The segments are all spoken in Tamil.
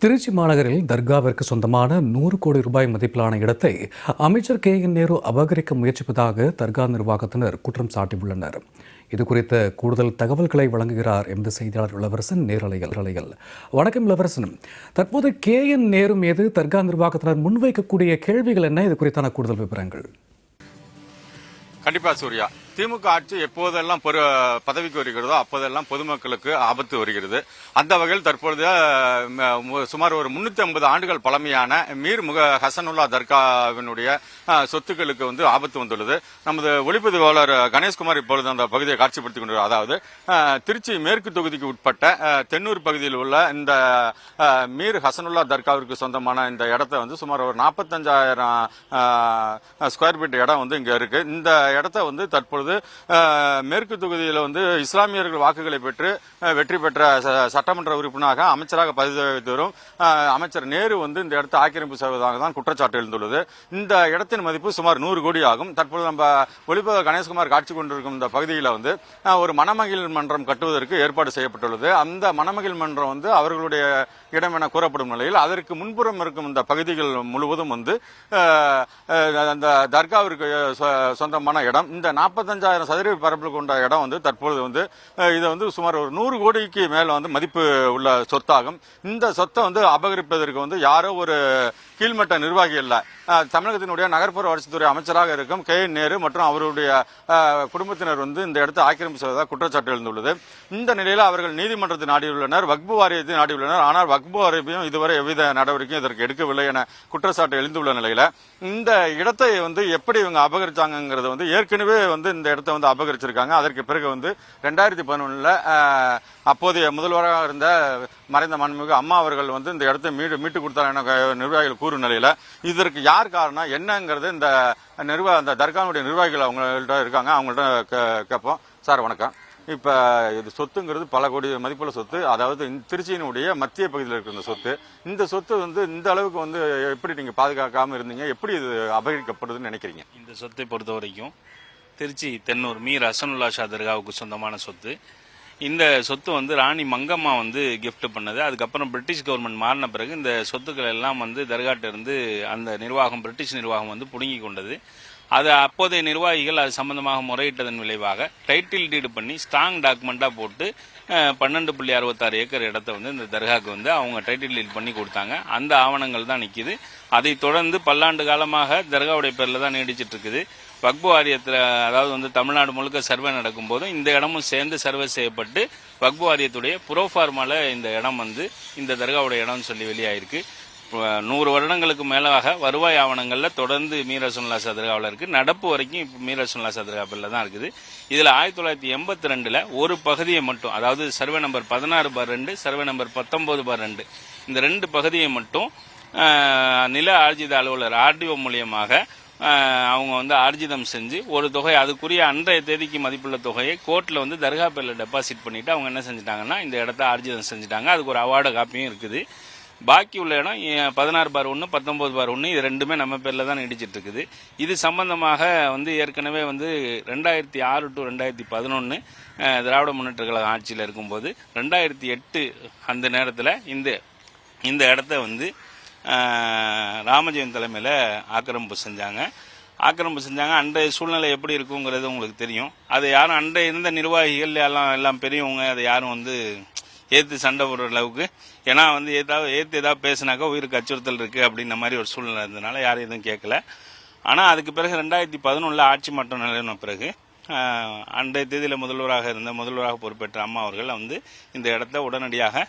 திருச்சி மாநகரில் தர்காவிற்கு சொந்தமான 100 கோடி ரூபாய் மதிப்பிலான இடத்தை அமைச்சர் KN நேரு அபகரிக்க முயற்சிப்பதாக தர்கா நிர்வாகத்தினர் குற்றம் சாட்டியுள்ளனர். இதுகுறித்த கூடுதல் தகவல்களை வழங்குகிறார் எமது செய்தியாளர் இளவரசன் நேரலையில். வணக்கம் இளவரசன். தற்போது KN நேரு மீது தர்கா நிர்வாகத்தினர் முன்வைக்கக்கூடிய கேள்விகள் என்ன? இது குறித்தான கூடுதல் விவரங்கள். கண்டிப்பா சூர்யா, திமுக ஆட்சி எப்போதெல்லாம் பதவிக்கு வருகிறதோ அப்போதெல்லாம் பொதுமக்களுக்கு ஆபத்து வருகிறது. அந்த வகையில் தற்பொழுது சுமார் ஒரு 350 ஆண்டுகள் பழமையான மீர் ஹசனுல்லா தர்காவினுடைய சொத்துக்களுக்கு ஆபத்து வந்துள்ளது. நமது ஒளிப்பதிவாளர் கணேஷ்குமார் இப்பொழுது அந்த பகுதியை காட்சிப்படுத்திக் கொண்டிருக்கிறார். அதாவது திருச்சி மேற்கு தொகுதிக்கு உட்பட்ட தென்னூர் பகுதியில் உள்ள இந்த மீர் ஹசனுல்லா தர்காவிற்கு சொந்தமான இந்த இடத்தை சுமார் ஒரு 45,000 ஸ்கொயர் ஃபீட் இடம் இங்க இருக்கு. இந்த இடத்தை தற்பொழுது மேற்கு தொகுதியில் இஸ்லாமியர்கள் வாக்குகளை பெற்று வெற்றி பெற்ற சட்டமன்ற உறுப்பினராக அமைச்சராக பதவி வகித்து வரும் அமைச்சர் நேரு இந்த இடத்தை ஆக்கிரமிப்பு செய்வதாக தான் குற்றச்சாட்டு எழுந்துள்ளது. இந்த இடத்தின் மதிப்பு சுமார் 100 கோடி ஆகும். தற்போது நம்ம ஒளிப்பதிவாளர் கணேஷ்குமார் காட்சி கொண்டிருக்கும் இந்த பகுதியில் ஒரு மணமகிழ் மன்றம் கட்டுவதற்கு ஏற்பாடு செய்யப்பட்டுள்ளது. அந்த மணமகிழ் மன்றம் அவர்களுடைய இடம் என கூறப்படும் நிலையில் அதற்கு முன்புறம் இருக்கும் இந்த பகுதிகள் முழுவதும் அந்த தர்காவிற்கு சொந்தமான இடம். இந்த 45,000 சதுர பரப்பில் கொண்ட இடம் தற்பொழுது இது சுமார் ஒரு 100 கோடிக்கு மேல மதிப்பு உள்ள சொத்தாகும். இந்த சொத்தை அபகரிப்பதற்கு யாரோ ஒரு கீழ்மட்ட நிர்வாகி இல்ல, தமிழகத்தினுடைய நகர்ப்புற வளர்ச்சித்துறை அமைச்சராக இருக்கும் KN நேரு மற்றும் அவருடைய குடும்பத்தினர் இந்த இடத்தை ஆக்கிரமிப்பு செய்வதாக குற்றச்சாட்டு எழுந்துள்ளது. இந்த நிலையில் அவர்கள் நீதிமன்றத்தை நாடியுள்ளனர், வக்பு வாரியத்தை நாடியுள்ளனர். ஆனால் வக்பு வாரியம் இதுவரை எவ்வித நடவடிக்கையும் இதற்கு எடுக்கவில்லை என குற்றச்சாட்டு எழுந்துள்ள நிலையில இந்த இடத்தை எப்படி இவங்க அபகரிச்சாங்கிறது ஏற்கனவே இந்த இடத்தை அபகரிச்சிருக்காங்க. அதற்கு பிறகு 2011 அப்போதைய முதல்வராக இருந்த மறைந்த மாண்புமிகு அம்மா அவர்கள் இந்த இடத்தை மீட்டு கொடுத்தார் என நிர்வாகிகள் கூறும் நிலையில இதற்கு யார் காரணம் என்னங்கிறது அந்த தர்காவுடைய நிர்வாகிகள் அவங்கள்ட்ட இருக்காங்க, அவங்கள்ட்ட கேட்போம். சார் வணக்கம். இப்ப இது சொத்துங்கிறது பல கோடி மதிப்புள்ள சொத்து, அதாவது திருச்சியினுடைய மத்திய பகுதியில் இருக்கிற இந்த சொத்து. இந்த சொத்து இந்த அளவுக்கு எப்படி நீங்க பாதுகாக்காம இருந்தீங்க, எப்படி இது அபகரிக்கப்படுதுன்னு நினைக்கிறீங்க? இந்த சொத்தை பொறுத்த வரைக்கும் திருச்சி தென்னூர் மீர் ஹசனுல்லா ஷா தர்காவுக்கு சொந்தமான சொத்து. இந்த சொத்து ராணி மங்கம்மா கிஃப்ட் பண்ணது. அதுக்கப்புறம் பிரிட்டிஷ் கவர்மெண்ட் மாறின பிறகு இந்த சொத்துக்கள் எல்லாம் தர்காட்ட இருந்து அந்த நிர்வாகம், பிரிட்டிஷ் நிர்வாகம் புடுங்கி கொண்டது. அது அப்போதைய நிர்வாகிகள் அது சம்பந்தமாக முறையிட்டதன் விளைவாக டைட்டில் டீடு பண்ணி ஸ்ட்ராங் டாக்குமெண்டா போட்டு 12.66 ஏக்கர் இடத்தை இந்த தர்காவுக்கு அவங்க டைட்டில் டீட் பண்ணி கொடுத்தாங்க. அந்த ஆவணங்கள் தான் நிற்கிது. அதை தொடர்ந்து பல்லாண்டு காலமாக தர்காவுடைய பேரில் தான் நீடிச்சிட்டு இருக்குது. வக்பு வாரியத்தில், அதாவது தமிழ்நாடு முழுக்க சர்வே நடக்கும் போதும் இந்த இடமும் சேர்ந்து சர்வே செய்யப்பட்டு வக்பு வாரியத்துடைய புரோஃபார்மால இந்த இடம் இந்த தர்காவுடைய இடம்னு சொல்லி வெளியாயிருக்கு. 100 வருடங்களுக்கு மேலாக வருவாய் ஆவணங்களில் தொடர்ந்து மீர் ஹசனுல்லா ஷா தர்காவில் இருக்கு. நடப்பு வரைக்கும் இப்போ மீர் ஹசனுல்லா ஷா தர்கா பேரில் தான் இருக்குது. இதில் 1982 ஒரு பகுதியை மட்டும், அதாவது சர்வே நம்பர் 16/2, சர்வே நம்பர் 19/2, இந்த 2 பகுதியை மட்டும் நில ஆர்ஜித அலுவலர் RDO மூலியமாக அவங்க ஆர்ஜிதம் செஞ்சு ஒரு தொகை, அதுக்குரிய அன்றைய தேதிக்கு மதிப்புள்ள தொகையை கோர்ட்ல தர்கா பேர்ல டெபாசிட் பண்ணிட்டு அவங்க என்ன செஞ்சிட்டாங்கன்னா இந்த இடத்த ஆர்ஜிதம் செஞ்சுட்டாங்க. அதுக்கு ஒரு அவார்டு காப்பியும் இருக்குது. பாக்கி உள்ள இடம் 16/1, 19/1 இது ரெண்டுமே நம்ம பேர்ல தான் நீடிச்சிட்டு இருக்குது. இது சம்பந்தமாக ஏற்கனவே 2006 to 2011 திராவிட முன்னேற்ற கழக ஆட்சியில் இருக்கும்போது 2008 அந்த நேரத்தில் இந்த இடத்த ராமஜெயம் தலைமையில் ஆக்கிரமிப்பு செஞ்சாங்க. அன்றைய சூழ்நிலை எப்படி இருக்குங்கிறது உங்களுக்கு தெரியும். அது யாரும் அன்றைய இருந்த நிர்வாகிகள் எல்லாம் பெரியவங்க அதை யாரும் ஏற்று சண்டை போடுற அளவுக்கு, ஏன்னா ஏற்று ஏதாவது பேசினாக்கா உயிருக்கு அச்சுறுத்தல் இருக்குது அப்படின்ற மாதிரி ஒரு சூழ்நிலை இருந்ததுனால யாரும் எதுவும் கேட்கல. ஆனால் அதுக்கு பிறகு 2011 ஆட்சி மாற்றம் நிலவின பிறகு அன்றைய தேதியில் முதல்வராக பொறுப்பேற்ற அம்மா அவர்கள் இந்த இடத்த உடனடியாக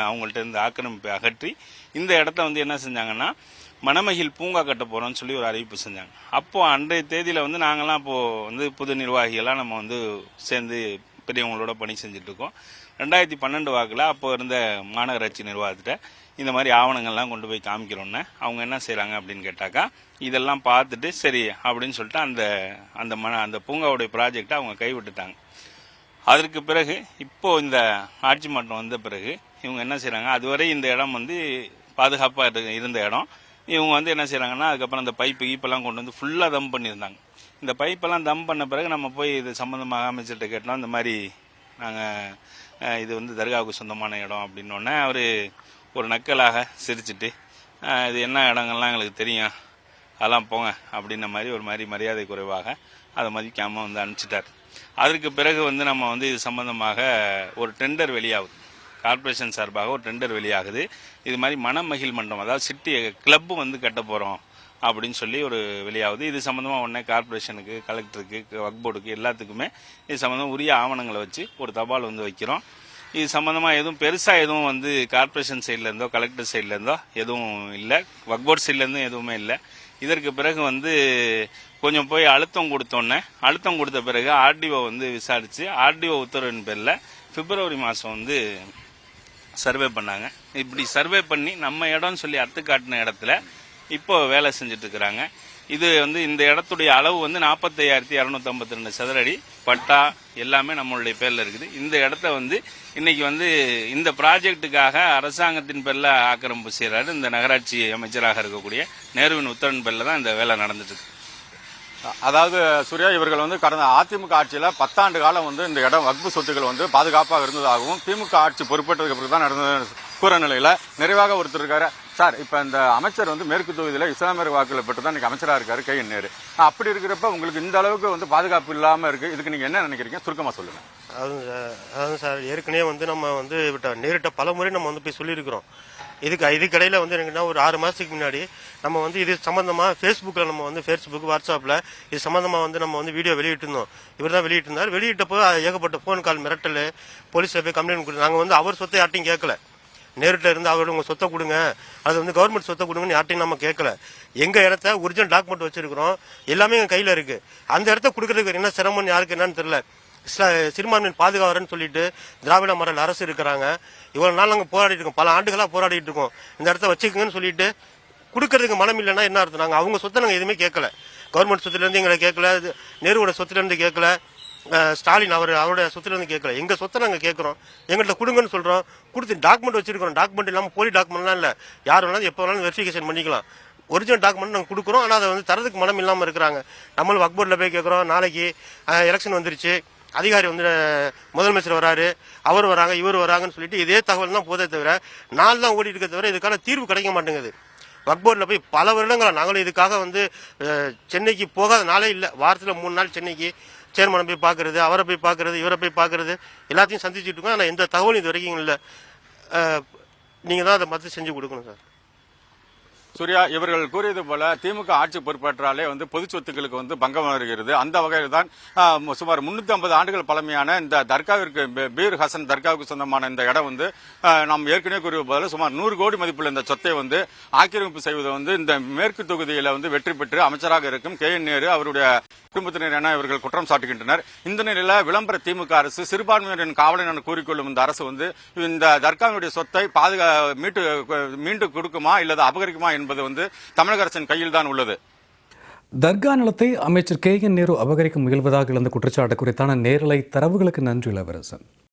அவங்கள்ட்ட இருந்து ஆக்கிரமிப்பை அகற்றி இந்த இடத்த என்ன செஞ்சாங்கன்னா மணமகிழ் பூங்கா கட்ட போகிறோம்னு சொல்லி ஒரு அறிவிப்பு செஞ்சாங்க. அப்போது அன்றைய தேதியில் நாங்கள்லாம் இப்போது புது நிர்வாகிகளாக நம்ம சேர்ந்து பெரியவங்களோட பணி செஞ்சுட்டு இருக்கோம். 2012 வாக்கில் அப்போ இருந்த மாநகராட்சி நிர்வாகத்திட்ட இந்த மாதிரி ஆவணங்கள்லாம் கொண்டு போய் காமிக்கிறோன்னு அவங்க என்ன செய்கிறாங்க அப்படின்னு கேட்டாக்கா, இதெல்லாம் பார்த்துட்டு சரி அப்படின்னு சொல்லிட்டு அந்த பூங்காவுடைய ப்ராஜெக்டை அவங்க கைவிட்டுட்டாங்க. அதற்கு பிறகு இப்போ இந்த ஆட்சி மாற்றம் வந்த பிறகு இவங்க என்ன செய்கிறாங்க, அதுவரை இந்த இடம் பாதுகாப்பாக இருந்த இடம், இவங்க என்ன செய்கிறாங்கன்னா அதுக்கப்புறம் அந்த பைப்பெல்லாம் கொண்டு ஃபுல்லாக தம் பண்ணியிருந்தாங்க. இந்த பைப்பெல்லாம் தம் பண்ண பிறகு நம்ம போய் இது சம்மந்தமாக அமைச்சர்கிட்ட கேட்டோம். இந்த மாதிரி நாங்கள் இது தர்காவுக்கு சொந்தமான இடம் அப்படின்னோடனே அவர் ஒரு நக்கலாக சிரிச்சிட்டு இது என்ன இடங்கள்லாம் எங்களுக்கு தெரியும், அதெல்லாம் போங்க அப்படின்ன மாதிரி ஒரு மாதிரி மரியாதை குறைவாக அதை மதிக்காமல் வந்து அனுப்பிச்சிட்டார். அதற்கு பிறகு வந்து நம்ம வந்து இது சம்பந்தமாக ஒரு டெண்டர் வெளியாகுது, கார்ப்பரேஷன் சார்பாக ஒரு டெண்டர் வெளியாகுது. இது மாதிரி மணமகிழ் மண்டபம், அதாவது சிட்டி கிளப்பு வந்து கட்ட போகிறோம் அப்படின்னு சொல்லி ஒரு வெளியாகுது. இது சம்மந்தமாக உடனே கார்ப்பரேஷனுக்கு, கலெக்டருக்கு, வக்ஃப் போர்டுக்கு எல்லாத்துக்குமே இது சம்மந்தமாக உரிய ஆவணங்களை வச்சு ஒரு தபால் வந்து வைக்கிறோம். இது சம்மந்தமாக எதுவும் பெருசாக எதுவும் வந்து கார்ப்பரேஷன் சைட்லேருந்தோ கலெக்டர் சைட்லேருந்தோ எதுவும் இல்லை, வக்ஃப் போர்டு சைட்லேருந்தும் எதுவுமே இல்லை. இதற்கு பிறகு வந்து கொஞ்சம் போய் அழுத்தம் கொடுத்த பிறகு ஆர்டிஓ வந்து விசாரித்து ஆர்டிஓ உத்தரவின் பேரில் பிப்ரவரி மாதம் வந்து சர்வே பண்ணாங்க. இப்படி சர்வே பண்ணி நம்ம இடம்னு சொல்லி அத்து காட்டின இடத்துல இப்போ வேலை செஞ்சுட்டு இருக்கிறாங்க. இது வந்து இந்த இடத்துடைய அளவு வந்து 45,252 சதுரடி, பட்டா எல்லாமே நம்மளுடைய பேரில் இருக்குது. இந்த இடத்த வந்து இன்னைக்கு வந்து இந்த ப்ராஜெக்டுக்காக அரசாங்கத்தின் பேரில் ஆக்கிரமிப்பு செய்கிறாரு இந்த நகராட்சி அமைச்சராக இருக்கக்கூடிய நேருவின் உத்தரவின் பேரில் தான் இந்த வேலை நடந்துட்டு இருக்கு. அதாவது சூர்யா, இவர்கள் வந்து கடந்த அதிமுக ஆட்சியில 10 ஆண்டு காலம் வந்து இந்த இடம் வக்ஃபு சொத்துக்கள் வந்து பாதுகாப்பாக இருந்ததாகவும் திமுக ஆட்சி பொறுப்பேற்றதுக்கு பிறகு தான் நடந்த கூற நிலையில நிறைவாக ஒருத்தர் இருக்காரு. சார், இப்ப இந்த அமைச்சர் வந்து மேற்கு தொகுதியில இஸ்லாமியர் வாக்குகளை பெற்று தான் இன்னைக்கு அமைச்சரா இருக்காரு கே என் நேரு. அப்படி இருக்கிறப்ப உங்களுக்கு இந்த அளவுக்கு வந்து பாதுகாப்பு இல்லாம இருக்கு, இதுக்கு நீங்க என்ன நினைக்கிறீங்க? சுருக்கமா சொல்லுங்க. அதாவது சார், ஏற்கனவே வந்து நம்ம வந்து நேரிட்ட பல முறை நம்ம வந்து போய் சொல்லியிருக்கிறோம். இதுக்கடையில் வந்து என்னன்னா ஒரு 6 மாதத்துக்கு முன்னாடி நம்ம வந்து இது சம்மந்தமாக ஃபேஸ்புக்கில் நம்ம வந்து வாட்ஸ்அப்பில் இது சம்மந்தமாக வந்து நம்ம வந்து வீடியோ வெளியிட்டிருந்தோம். இவர் தான் வெளியிட்டிருந்தார். வெளியிட்டப்போ ஏகப்பட்ட ஃபோன் கால், மிரட்டல், போலீஸில் போய் கம்ப்ளைண்ட் கொடுத்து நாங்கள் வந்து அவர் சொத்தை யார்ட்டையும் கேட்கல. நேரிட்ட இருந்து அவரோட உங்கள் சொத்தை கொடுங்க, அது வந்து கவர்மெண்ட் சொத்தை கொடுங்கன்னு யார்ட்டையும் நம்ம கேட்கல. எங்கள் இடத்த ஒரிஜினல் டாக்குமெண்ட் வச்சிருக்கிறோம், எல்லாமே எங்கள் கையில் இருக்குது. அந்த இடத்த கொடுக்கறதுக்கு என்ன சிரமம் யாருக்கு என்னன்னு தெரியல. சிறுபான்மையின் பாதுகாவரன்னு சொல்லிட்டு திராவிட மாடல் அரசு இருக்கிறாங்க. இவ்வளவு நாள் நாங்கள் போராடிட்டு இருக்கோம், பல ஆண்டுகளாக போராடிட்டு இருக்கோம். இந்த இடத்த வச்சுக்கோங்கன்னு சொல்லிட்டு கொடுக்கறதுக்கு மனம் இல்லைன்னா என்ன அர்த்தம்? நாங்கள் அவங்க சொத்தை நாங்கள் எதுவுமே கேட்கல. கவர்மெண்ட் சொத்துலேருந்து எங்களை கேட்கல, நேருவோட சொத்துலேருந்து கேட்கல, ஸ்டாலின் அவருடைய சொத்துலேருந்து கேட்கல. எங்கள் சொத்தை நாங்கள் கேட்குறோம், எங்கள்கிட்ட கொடுங்கன்னு சொல்கிறோம். கொடுத்து டாக்குமெண்ட் வச்சிருக்கிறோம். டாக்குமெண்ட் இல்லாமல் போலி டாக்குமெண்ட்லாம் இல்லை, யார் வேணாலும் எப்போ வேணாலும் வெரிஃபிகேஷன் பண்ணிக்கலாம். ஒரிஜினல் டாக்குமெண்ட் நாங்கள் கொடுக்குறோம். ஆனால் அதை வந்து தரதுக்கு மனம் இல்லாமல் இருக்கிறாங்க. நம்மளும் வக்ஃப் போர்டில் போய் கேட்குறோம். நாளைக்கு எலெக்ஷன் வந்துருச்சு, அதிகாரி வந்து முதலமைச்சர் வராரு, அவர் வராங்க, இவர் வராங்கன்னு சொல்லிட்டு இதே தகவல் தான் போதே தவிர நாள் தான் ஓடிட்டு இருக்க தவிர இதுக்கான தீர்வு கிடைக்க மாட்டேங்குது. வக்ஃப் போர்டில் போய் பல வருடங்களா நாங்களும் இதுக்காக வந்து சென்னைக்கு போகாத நாளே இல்லை. வாரத்தில் 3 நாள் சென்னைக்கு சேர்மனை போய் பார்க்கறது, அவரை போய் பார்க்கறது, இவரை போய் பார்க்கறது, எல்லாத்தையும் சந்திச்சுட்டு இருக்கோம். ஆனால் எந்த தகவலும் இது வரைக்கும் இல்லை. நீங்கள் தான் அதை மற்ற செஞ்சு கொடுக்கணும் சார். சூர்யா, இவர்கள் கூறியது போல திமுக ஆட்சி பொறுப்பேற்றாலே வந்து பொது சொத்துக்களுக்கு வந்து பங்கம் வருகிறது. அந்த வகையில் தான் சுமார் 350 ஆண்டுகள் பழமையான இந்த தர்காவிற்கு, பீர் ஹசன் தர்காவுக்கு சொந்தமான இந்த இடம் வந்து நாம் ஏற்கனவே கூறிய போல சுமார் 100 கோடி மதிப்புள்ள இந்த சொத்தை வந்து ஆக்கிரமிப்பு செய்வது வந்து இந்த மேற்கு தொகுதியில வந்து வெற்றி பெற்று அமைச்சராக இருக்கும் கே என் நேரு அவருடைய குடும்பத்தினர் என இவர்கள் குற்றம் சாட்டுகின்றனர். இந்த நிலையில விளம்பர திமுக அரசு சிறுபான்மையினரின் காவலன் என கூறிக்கொள்ளும் இந்த அரசு வந்து இந்த தர்காவினுடைய சொத்தை மீண்டு கொடுக்குமா இல்லது அபகரிக்குமா என்பது வந்து தமிழக அரசின் கையில் தான் உள்ளது. தர்கா நிலத்தை அமைச்சர் கே என் நேரு அபகரிக்க முயல்வதாக எழுந்த குற்றச்சாட்டு குறித்தான நேரலை தரவுகளுக்கு நன்றி இளவரசன்.